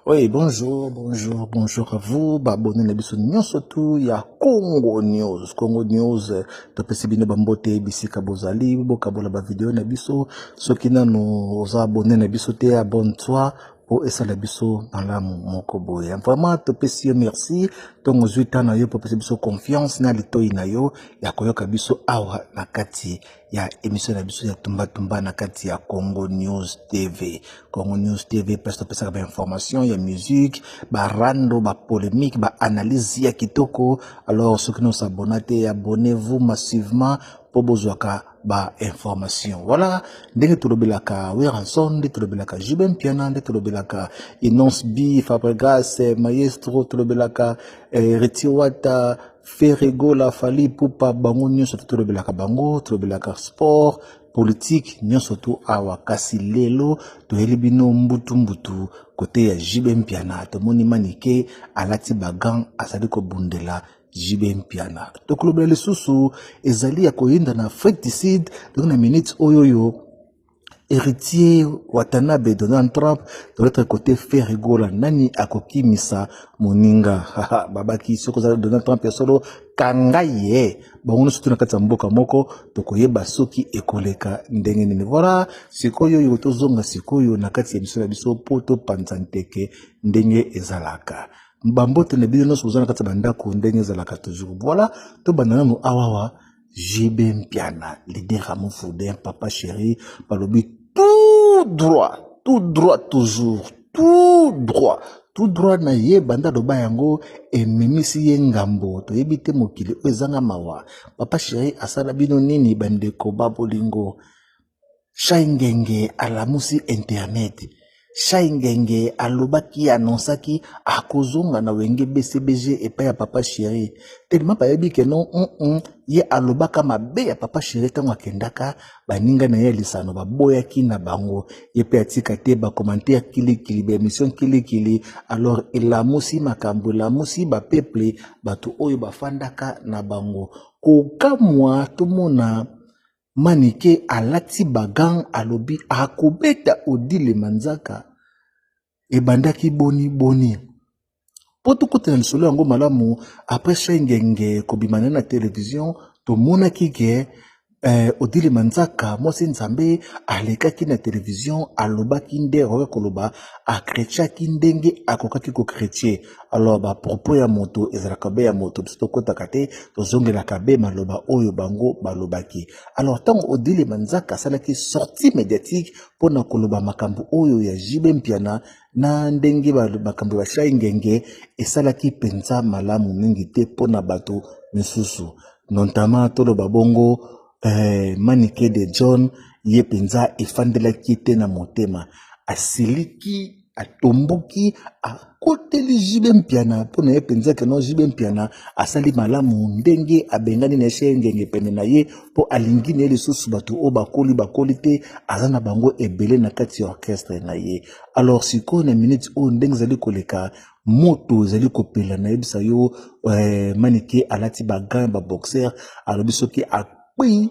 Oui, bonjour à vous. Abonnez na biso surtout il y a Congo News. Congo News, to pesi bino bambote bisika bozali, bokabola ba video na biso. Soki nano oza abonné na biso te, abonne-toi pour esala biso malamu moko boye. Vraiment to pesi yo merci. Tongo zuita na yo po pesi biso confiance na litoi na yo ya koyoka biso awa na kati ya émission na biso ya tumba na kati ya Congo News TV. Congo News TV pesa pesa ba information ya musique, ba rando, ba polémique, ba analyse ya kitoko. Alors ceux qui nous s'abonnent, abonnez-vous massivement pour bozwaka ba information. Voilà, ndenge tulobelaka Weranson, ndenge tulobelaka Jibem Piana, ndenge tulobelaka Inonce B, Fabregas, Maestro, tulobelaka Retiwata, Ferrego, La Fali, Pupa, Bango, nyonso tulobelaka bango, tulobelaka sport, politique, nyonso tu awa kasi lelo, toyeli bino mbutu kote ya Jibem Piana, tomoni manike alati bagan asali ko bundela Jibem Piana. Tokolobela lisusu ezali ya koyinda na Fratricide dans na minute oyoyo héritier Watanabe Donald Trump de l'autre côté Ferrigola nani akokimisa moninga babaki soko za Donald Trump ya solo kangaye bangono sutu na kati ya mboka moko tokoyeba soki ekoleka ndenge nini. Voilà sikoyo yo tozonga sikoyo na kati ya biso biso poto panzanteke ndenge ezalaka mbambote na bino sozana kati ya bandako ndenge ezalaka toujours. Voilà to banana no awawa Jibem Piana leader amu foudin papa chéri balobi tout droit toujours, tout droit na ye banda loba yango ememisi ye ngambo to yebite mokili ezanga mawa papa chéri asala bino nini bandeko babolingo shaingenge alamusi internet shaingenge alobaki annonsaki akozonga na wenge BCBG epa ya papa chéri tellement pa yebi ke non ye alobaka mabe ya papa chéri tango akendaka baninga na ye lisano baboyaki na bango ye pe atika te ba commentaire kilikili ba émission kilikili. Alors elamusi makambo elamusi ba peuple bato oyo bafandaka na bango kokamwa tomona manike alati bagang alobi akobeta Odile Manzaka ebandaki boni poto kote na lisolo yango malamu après shengenge kobimana na télévision to mona kike Odile Manzaka mwasi nzambe alekaki na télévision alobaki nde roka koloba akretchaki ndenge akokaki ko chrétien. Alors ba propos ya moto ezalaka be ya moto biso kotaka te tozongelaka be maloba oyo bango balobaki. Alors tango Odile Manzaka salaki sortie médiatique pona koloba makambo oyo ya Jibem Piana na ndenge makambo ya shaingenge esalaki penza malamu mingi te pona bato misusu notamment tolo babongo manike de John ye penza efandela kite na motema asiliki atomboki akoteli Jibem Piana pona ye penza ke non Jibem Piana asali malamu ndenge abengani na shengenge pene na ye po alingi ne lisusu bato o bakoli te azana bango ebele na kati orchestre na ye. Alors siko na minute o ndenge zali koleka moto zali kopela na yebisa yo manike alati bagan ba boxer alobi soki oui,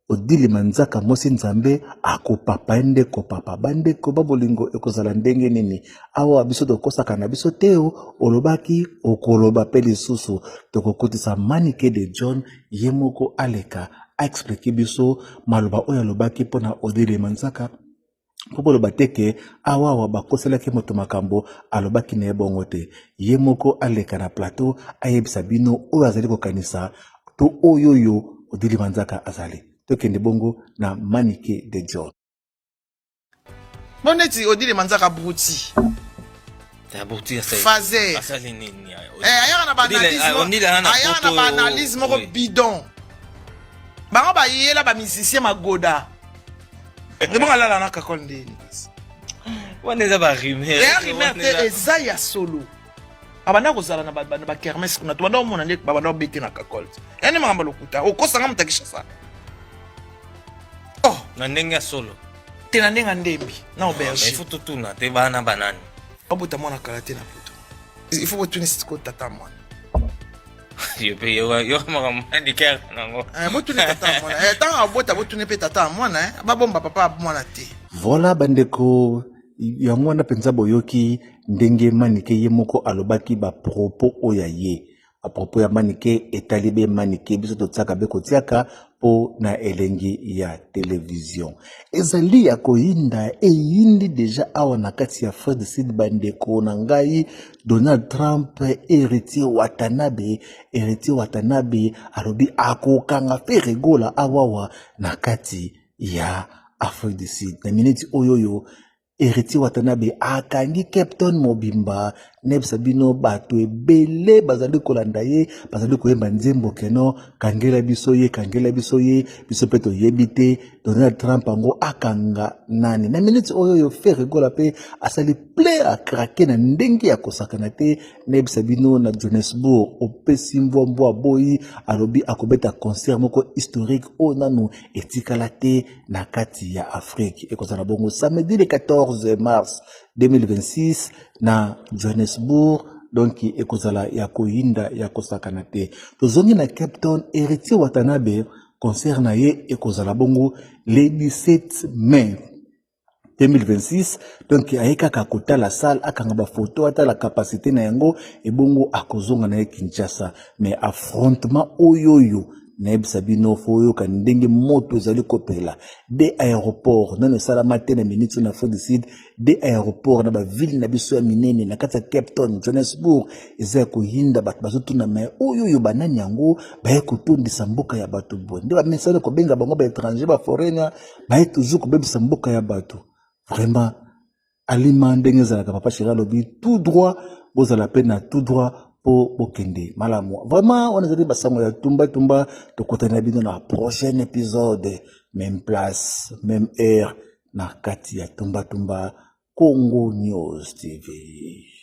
Odile Manzaka mwasi nzambe akopapa ndeko papa bandeko babolingo ekozala ndenge nini awa biso tokosaka na biso teo olobaki okoloba pe lisusu tokokotisa manike de John ye moko aleka a expliqué biso maloba oyo alobaki pona Odile Manzaka popo loba teke awa bakoselaki moto makambo alobaki na ye bongo te ye moko aleka na plateau ayebisa bino oyo azali kokanisa to oyoyo Odile Manzaka azali tokende bongo na manike de John. Moneti Odile Manzaka brouti. Ta brouti fazer. Asali nini ayo. Ayana ba analyse moko bidon. Bango ba yela ba musicien magoda. Rebon ala na kakol ndeni. Waneza ba rimer. Rimer te eza ya solo. Abana kozala na ba kermesse kuna to banda omona ndek banda obeti na kakol. Yani mangamba lokuta okosanga mutakisha sana. Oh, na ndenge solo. Te na ndenge ndembi na auberge. Il faut tout na te bana banani. Obuta mwana karate na poto. Il faut que tu ne tata mwana. Yo mama ndikera nango. Botu ne tata mwana. Tant abota botu ne pe tata mwana ba bomba papa mwana te. Voilà bandeko yango wana penza boyoki ndenge Manike ye moko alobaki ba propos oya ye a propos ya Manike etalibe Manike biso totsaka be kotiaka po na elengi ya télévision ezali ya koyinda eyindi deja awa na kati ya Fred Sid bandeko na ngai Donald Trump héritier Watanabe alobi akokanga fe regola awawa na kati ya Afrique du Sud na minute oyoyo héritier Watanabe akangi Captain Mobimba nebisa bino bato ebele bazali kolanda ye bazali koyemba nzembo keno kangela biso ye biso peto yebite Donald Trump ango akanga nani na minute oyoyo fe regola pe asali ple a krake na ndenge ya kosakana te nebisa bino na Johannesburg opesi mbwa boyi alobi akobeta concert moko historique o nanu etikala te na kati ya Afrique ekozala bongo samedi le 14 mars 2026 na Johannesburg donc ekozala ya koyinda ya kosakana te tozongi na Cape Town héritier Watanabe concert na ye ekozala bongo le 17 mai 2026 donc ayeka kakota la salle akanga ba photo ata la capacité na yango ebongo akozonga na ye Kinshasa mais affrontement oyoyo nebisa bino foyo kandenge moto ezali kopela de aéroport nane sala matin na minute na Afrique du Sud de aéroport na ba ville na biso ya minene na kati ya Cape Town Johannesburg eza koyinda bato bazotuna mais oyoyo banani yango baye kotondisa mboka ya bato bonde ba mesana ko benga bango ba étranger ba foreigner baye toujours ko bebisa mboka ya bato vraiment alima ndenge ezalaka papa Chira lobi tout droit bozala pe na tout droit po bokende malamu vraiment on ezali basango ya tumba tokotana bino na prochain épisode même place même heure na kati ya tumba Congo News TV.